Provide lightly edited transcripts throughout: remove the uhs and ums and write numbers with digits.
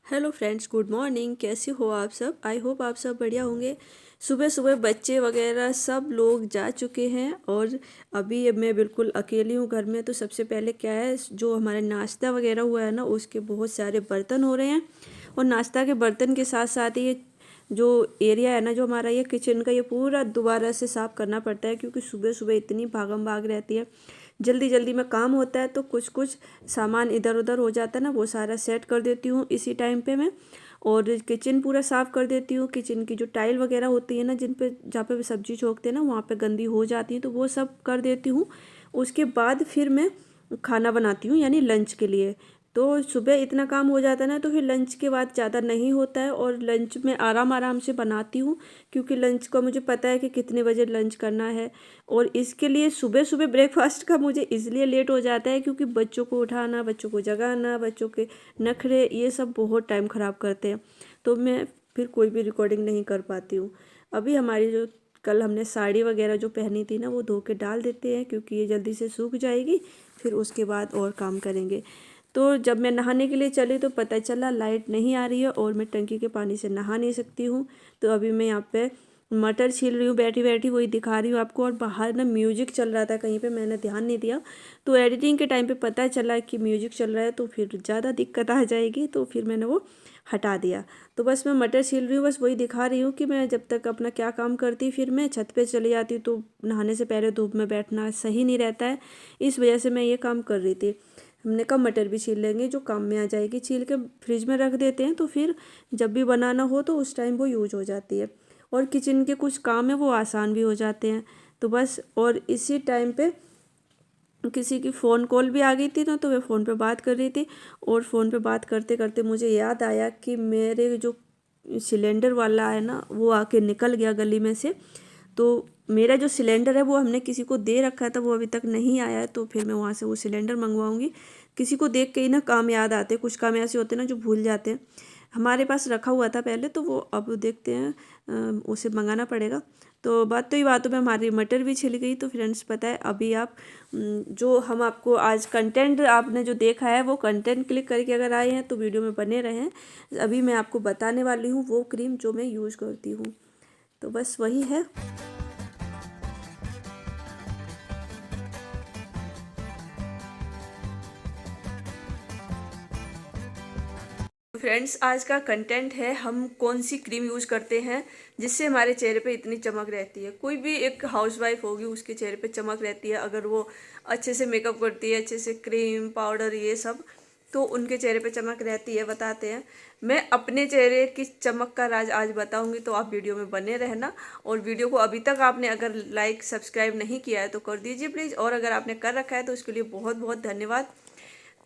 Hello friends, good morning. कैसे हो आप सब? आई होप आप सब बढ़िया होंगे। सुबह सुबह बच्चे वगैरह सब लोग जा चुके हैं और अभी मैं बिल्कुल अकेली हूँ घर में। तो सबसे पहले क्या है, जो हमारा नाश्ता वगैरह हुआ है ना, उसके बहुत सारे बर्तन हो रहे हैं। और नाश्ता के बर्तन के साथ साथ ये जो एरिया है ना, जो हमारा ये किचन का, ये पूरा दोबारा से साफ़ करना पड़ता है, क्योंकि सुबह सुबह इतनी भागम भाग रहती है। जल्दी जल्दी में काम होता है तो कुछ कुछ सामान इधर उधर हो जाता है ना, वो सारा सेट कर देती हूँ इसी टाइम पे मैं। और किचन पूरा साफ़ कर देती हूँ। किचन की जो टाइल वगैरह होती है ना, जिन पे जहाँ पे सब्जी छोकते हैं ना, वहाँ पे गंदी हो जाती है, तो वो सब कर देती हूँ। उसके बाद फिर मैं खाना बनाती हूँ, यानी लंच के लिए। तो सुबह इतना काम हो जाता है ना, तो फिर लंच के बाद ज़्यादा नहीं होता है, और लंच में आराम आराम से बनाती हूँ, क्योंकि लंच का मुझे पता है कि कितने बजे लंच करना है। और इसके लिए सुबह सुबह ब्रेकफास्ट का मुझे इसलिए लेट हो जाता है, क्योंकि बच्चों को उठाना, बच्चों को जगाना, बच्चों के नखरे, ये सब बहुत टाइम ख़राब करते हैं। तो मैं फिर कोई भी रिकॉर्डिंग नहीं कर पाती हूँ। अभी हमारी जो कल हमने साड़ी वगैरह जो पहनी थी ना, वो धो के डाल देते हैं, क्योंकि ये जल्दी से सूख जाएगी। फिर उसके बाद और काम करेंगे। तो जब मैं नहाने के लिए चली तो पता चला लाइट नहीं आ रही है और मैं टंकी के पानी से नहा नहीं सकती हूँ। तो अभी मैं यहाँ पे मटर छील रही हूँ बैठी बैठी, वही दिखा रही हूँ आपको। और बाहर ना म्यूजिक चल रहा था कहीं पे, मैंने ध्यान नहीं दिया। तो एडिटिंग के टाइम पे पता चला कि म्यूजिक चल रहा है, तो फिर ज़्यादा दिक्कत आ जाएगी, तो फिर मैंने वो हटा दिया। तो बस मैं मटर छील रही हूँ, बस वही दिखा रही हूँ कि मैं जब तक अपना क्या काम करती, फिर मैं छत पे चली जाती। तो नहाने से पहले धूप में बैठना सही नहीं रहता है, इस वजह से मैं ये काम कर रही थी। हमने कहा मटर भी छील लेंगे, जो काम में आ जाएगी। छील के फ्रिज में रख देते हैं, तो फिर जब भी बनाना हो तो उस टाइम वो यूज हो जाती है। और किचन के कुछ काम है वो आसान भी हो जाते हैं। तो बस, और इसी टाइम पे किसी की फ़ोन कॉल भी आ गई थी ना, तो मैं फ़ोन पे बात कर रही थी। और फ़ोन पे बात करते करते मुझे याद आया कि मेरे जो सिलेंडर वाला है ना, वो आके निकल गया गली में से। तो मेरा जो सिलेंडर है वो हमने किसी को दे रखा था, वो अभी तक नहीं आया है। तो फिर मैं वहाँ से वो सिलेंडर मंगवाऊँगी। किसी को देख के ही ना काम याद आते हैं, कुछ काम ऐसे होते हैं ना जो भूल जाते हैं। हमारे पास रखा हुआ था पहले, तो वो अब देखते हैं, उसे मंगाना पड़ेगा। तो बात तो ही बातों में हमारी मटर भी छिल गई। तो फ्रेंड्स, पता है अभी आप जो हम आपको आज कंटेंट आपने जो देखा है, वो कंटेंट क्लिक करके अगर आए हैं तो वीडियो में बने रहें। अभी मैं आपको बताने वाली हूँ वो क्रीम जो मैं यूज़ करती हूँ। तो बस वही है। फ्रेंड्स, आज का कंटेंट है हम कौन सी क्रीम यूज़ करते हैं जिससे हमारे चेहरे पे इतनी चमक रहती है। कोई भी एक हाउसवाइफ होगी, उसके चेहरे पे चमक रहती है अगर वो अच्छे से मेकअप करती है, अच्छे से क्रीम पाउडर ये सब, तो उनके चेहरे पे चमक रहती है। बताते हैं, मैं अपने चेहरे की चमक का राज आज बताऊंगी, तो आप वीडियो में बने रहना। और वीडियो को अभी तक आपने अगर लाइक सब्सक्राइब नहीं किया है तो कर दीजिए प्लीज़, और अगर आपने कर रखा है तो उसके लिए बहुत बहुत धन्यवाद।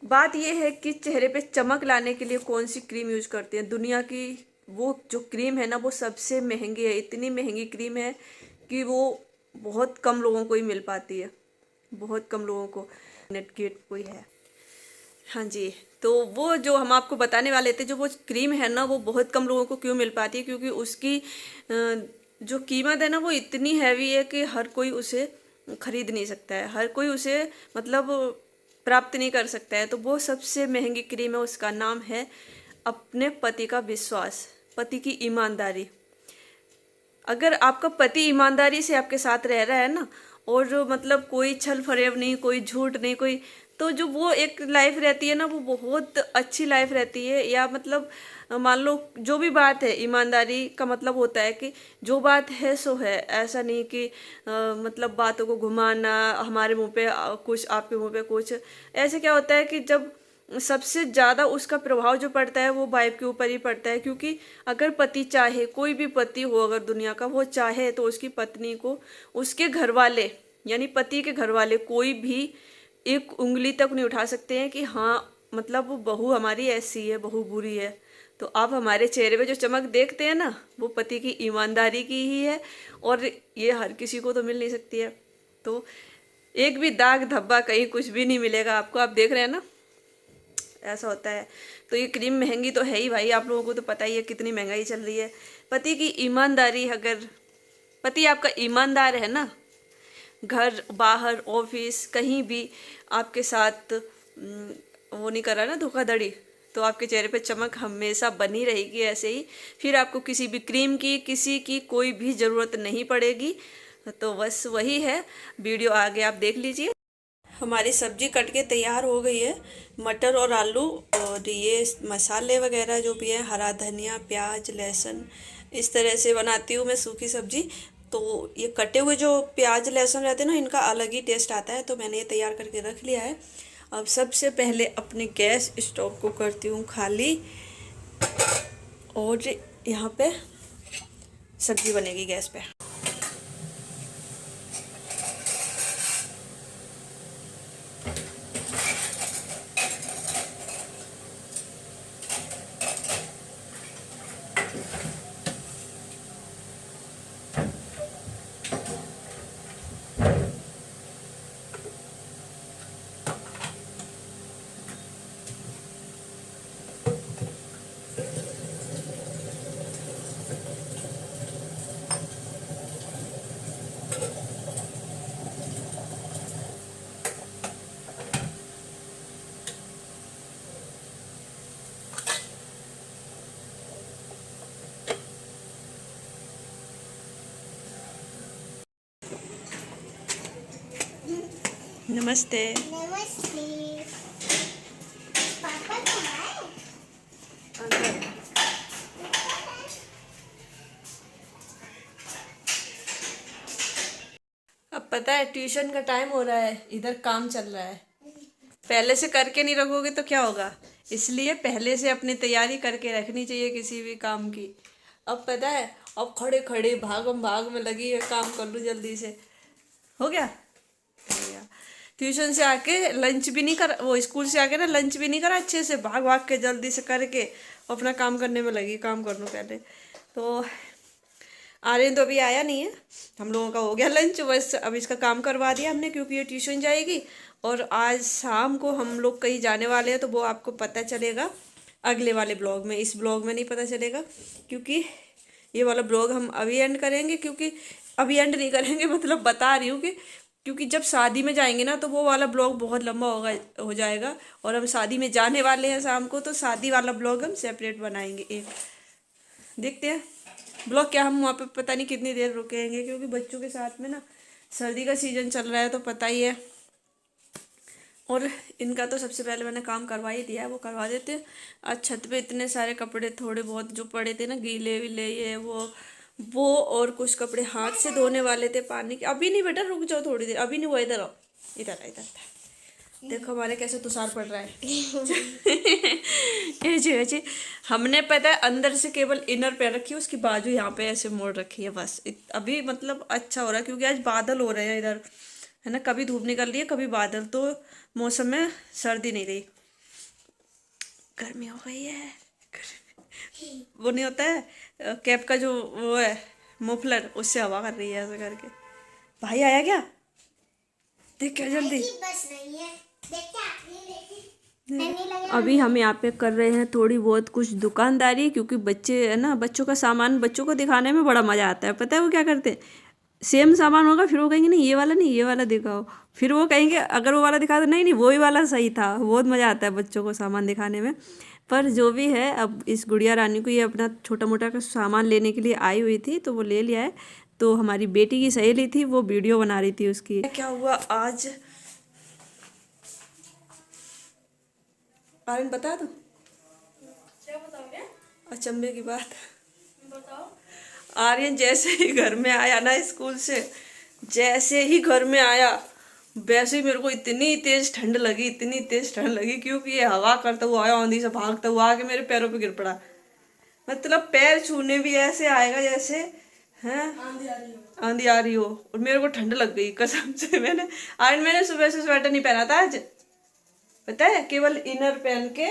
बात यह है कि चेहरे पे चमक लाने के लिए कौन सी क्रीम यूज करते हैं। दुनिया की वो जो क्रीम है ना, वो सबसे महंगी है। इतनी महंगी क्रीम है कि वो बहुत कम लोगों को ही मिल पाती है, बहुत कम लोगों को। नेट गेट कोई है, हाँ जी। तो वो जो हम आपको बताने वाले थे, जो वो क्रीम है ना, वो बहुत कम लोगों को क्यों मिल पाती है, क्योंकि उसकी जो कीमत है ना, वो इतनी हैवी है कि हर कोई उसे खरीद नहीं सकता है, हर कोई उसे मतलब प्राप्त नहीं कर सकता है। तो वो सबसे महंगी क्रीम है, उसका नाम है अपने पति का विश्वास, पति की ईमानदारी। अगर आपका पति ईमानदारी से आपके साथ रह रहा है ना, और जो मतलब कोई छल फरेब नहीं, कोई झूठ नहीं, कोई, तो जो वो एक लाइफ रहती है ना, वो बहुत अच्छी लाइफ रहती है। या मतलब मान लो जो भी बात है, ईमानदारी का मतलब होता है कि जो बात है सो है। ऐसा नहीं कि मतलब बातों को घुमाना, हमारे मुंह पे कुछ आपके मुंह पे कुछ। ऐसे क्या होता है कि जब सबसे ज़्यादा उसका प्रभाव जो पड़ता है वो वाइफ के ऊपर ही पड़ता है। क्योंकि अगर पति चाहे, कोई भी पति हो अगर दुनिया का, वो चाहे तो उसकी पत्नी को उसके घर वाले, यानी पति के घर वाले, कोई भी एक उंगली तक नहीं उठा सकते हैं कि हाँ मतलब वो बहू हमारी ऐसी है, बहू बुरी है। तो आप हमारे चेहरे पे जो चमक देखते हैं ना, वो पति की ईमानदारी की ही है, और ये हर किसी को तो मिल नहीं सकती है। तो एक भी दाग धब्बा कहीं कुछ भी नहीं मिलेगा आपको। आप देख रहे हैं ना, ऐसा होता है। तो ये क्रीम महंगी तो है ही भाई, आप लोगों को तो पता ही है कितनी महंगाई चल रही है। पति की ईमानदारी, अगर पति आपका ईमानदार है ना, घर बाहर ऑफिस कहीं भी आपके साथ वो नहीं कर रहा ना धोखाधड़ी, तो आपके चेहरे पे चमक हमेशा बनी रहेगी ऐसे ही। फिर आपको किसी भी क्रीम की, किसी की कोई भी ज़रूरत नहीं पड़ेगी। तो बस वही है, वीडियो आगे आप देख लीजिए। हमारी सब्जी कट के तैयार हो गई है, मटर और आलू और ये मसाले वगैरह जो भी है, हरा धनिया, प्याज, लहसुन, इस तरह से बनाती हूँ मैं सूखी सब्जी। तो ये कटे हुए जो प्याज लहसुन रहते हैं ना, इनका अलग ही टेस्ट आता है, तो मैंने ये तैयार करके रख लिया है। अब सबसे पहले अपने गैस स्टोव को करती हूँ खाली, और यहाँ पे सब्जी बनेगी गैस पे। नमस्ते। नमस्ते। पापा कहाँ है? अंदर। अब पता है ट्यूशन का टाइम हो रहा है, इधर काम चल रहा है। पहले से करके नहीं रखोगे तो क्या होगा, इसलिए पहले से अपनी तैयारी करके रखनी चाहिए किसी भी काम की। अब पता है, अब खड़े खड़े भागम भाग में लगी है, काम कर लूँ जल्दी से। हो गया, हो गया। ट्यूशन से आके लंच भी नहीं कर, वो स्कूल से आके ना लंच भी नहीं करा अच्छे से, भाग भाग के जल्दी से करके अपना काम करने में लगी। काम कर लूँ पहले तो। आर्यन तो अभी आया नहीं है, हम लोगों का हो गया लंच, बस अब इसका काम करवा दिया हमने, क्योंकि ये ट्यूशन जाएगी। और आज शाम को हम लोग कहीं जाने वाले हैं, तो वो आपको पता चलेगा अगले वाले ब्लॉग में, इस ब्लॉग में नहीं पता चलेगा, क्योंकि ये वाला ब्लॉग हम अभी एंड करेंगे। क्योंकि अभी एंड नहीं करेंगे, मतलब बता रही हूँ कि क्योंकि जब शादी में जाएंगे ना, तो वो वाला ब्लॉग बहुत लंबा हो जाएगा। और हम शादी में जाने वाले हैं शाम को, तो शादी वाला ब्लॉग हम सेपरेट बनाएंगे एक। देखते हैं ब्लॉग क्या, हम वहाँ पे पता नहीं कितनी देर रुकेंगे, क्योंकि बच्चों के साथ में ना सर्दी का सीजन चल रहा है, तो पता ही है। और इनका तो सबसे पहले मैंने काम करवा ही दिया है, वो करवा देते हैं। आज छत पे इतने सारे कपड़े थोड़े बहुत जो पड़े थे ना, गीले विले, ये वो और कुछ कपड़े हाथ से धोने वाले थे पानी के। अभी नहीं बेटा, रुक जाओ थोड़ी देर, अभी नहीं, वो इधर आओ, इधर इधर। देखो हमारे कैसे तुषार पड़ रहा है। ये जी हमने पता है अंदर से केवल इनर पैर रखी है, उसकी बाजू यहाँ पे ऐसे मोड़ रखी है बस। अभी मतलब अच्छा हो रहा है, क्योंकि आज बादल हो रहे हैं इधर, है ना, कभी धूप निकल रही है कभी बादल, तो मौसम में सर्दी नहीं रही, गर्मी हो गई है। वो नहीं होता है कैप का जो वो है मफलर, उससे हवा कर रही है ऐसे करके। भाई आया क्या, देख क्या जल्दी। बस नहीं है, देख के आखिरी अभी हम यहाँ पे कर रहे हैं थोड़ी बहुत कुछ दुकानदारी, क्योंकि बच्चे है ना, बच्चों का सामान बच्चों को दिखाने में बड़ा मज़ा आता है। पता है वो क्या करते हैं, सेम सामान होगा, फिर वो कहेंगे नहीं ये वाला नहीं, ये वाला दिखाओ। फिर वो कहेंगे अगर वो वाला दिखा दो, नहीं नहीं वही वाला सही था। बहुत मज़ा आता है बच्चों को सामान दिखाने में। पर जो भी है, अब इस गुड़िया रानी को ये अपना छोटा मोटा का सामान लेने के लिए आई हुई थी, तो वो ले लिया है। तो हमारी बेटी की सहेली थी, वो वीडियो बना रही थी उसकी। क्या हुआ आज आर्यन, बता दो। क्या बताओगे? अचंभे की बात। बताओ। आर्यन जैसे ही घर में आया ना स्कूल से, जैसे ही घर में आया, वैसे ही मेरे को इतनी तेज ठंड लगी, इतनी तेज ठंड लगी, क्योंकि ये हवा करता हुआ आया, आंधी से भागता हुआ आके मेरे पैरों पे गिर पड़ा। मतलब पैर छूने भी ऐसे आएगा जैसे हैं आंधी आ रही हो। और मेरे को ठंड लग गई कसम से। मैंने सुबह से स्वेटर नहीं पहना था आज, पता है, केवल इनर पहन के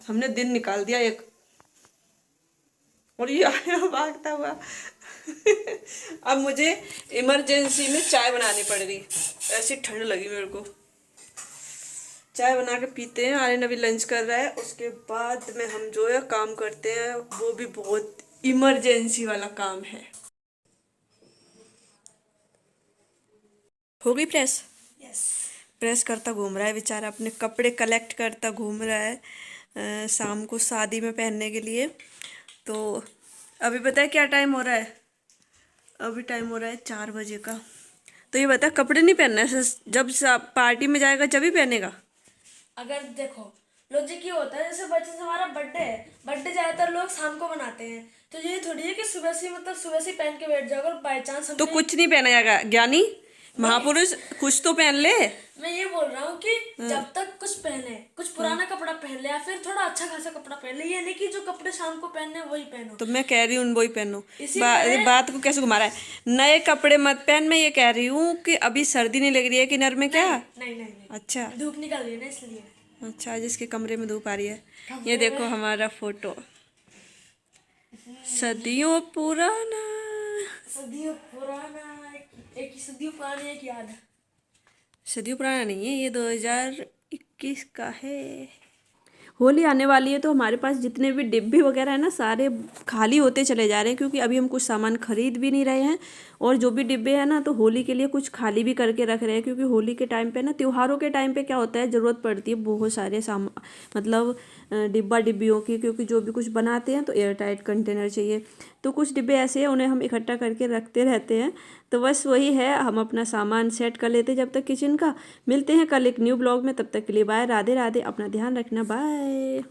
हमने दिन निकाल दिया एक। और ये आया भागता हुआ। अब मुझे इमरजेंसी में चाय बनानी पड़ गई, ऐसी ठंड लगी मेरे को। चाय बना के पीते हैं, आर्यन अभी लंच कर रहा है, उसके बाद में हम जो है काम करते हैं, वो भी बहुत इमरजेंसी वाला काम है। हो गई प्रेस? यस। प्रेस करता घूम रहा है बेचारा, अपने कपड़े कलेक्ट करता घूम रहा है। शाम को शादी में पहनने के लिए। तो अभी पता है क्या टाइम हो रहा है? अभी टाइम हो रहा है 4 बजे का। तो ये बता, कपड़े नहीं पहनना है, जब पार्टी में जाएगा जब ही पहनेगा। अगर देखो लॉजिक ये होता है, जैसे बच्चे से हमारा बर्थडे है, बर्थडे ज्यादातर लोग शाम को मनाते हैं, तो ये थोड़ी है कि सुबह से मतलब सुबह से पहन के बैठ जाओ, अगर बाई चांस तो कुछ नहीं पहना जाएगा ज्ञानी महापुरुष, कुछ तो पहन ले। मैं ये बोल रहा हूँ कि जब तक कुछ पहने, कुछ पुराना कपड़ा पहन ले या फिर थोड़ा अच्छा खासा कपड़ा पहन ले, ये नहीं कि जो कपड़े शाम को पहनने वही पहनो। तो मैं कह रही हूँ वही पहनो। इसी बात को कैसे घुमा रहा है? नए कपड़े मत पहन। मैं ये कह रही हूँ कि अभी सर्दी नहीं लग रही है किन्नर में क्या? नहीं नहीं नहीं, अच्छा धूप निकल रही है ना इसलिए। अच्छा, जिसके कमरे में धूप आ रही है। ये देखो हमारा फोटो, सदियों पुराना। सदियों पुराना, एक सदियों पुरानी एक याद है। सदियों पुराना नहीं है, ये 2021 का है। होली आने वाली है तो हमारे पास जितने भी डिब्बे वगैरह है ना, सारे खाली होते चले जा रहे हैं, क्योंकि अभी हम कुछ सामान खरीद भी नहीं रहे हैं। और जो भी डिब्बे हैं ना, तो होली के लिए कुछ खाली भी करके रख रहे हैं, क्योंकि होली के टाइम पे ना, त्योहारों के टाइम पे क्या होता है, ज़रूरत पड़ती है बहुत सारे मतलब डिब्बा डिब्बियों की, क्योंकि जो भी कुछ बनाते हैं तो एयर टाइट कंटेनर चाहिए। तो कुछ डिब्बे ऐसे हैं, उन्हें हम इकट्ठा करके रखते रहते हैं। तो बस वही है, हम अपना सामान सेट कर लेते हैं जब तक किचन का। मिलते हैं कल एक न्यू ब्लॉग में, तब तक के लिए बाय, राधे राधे, अपना ध्यान रखना, बाय।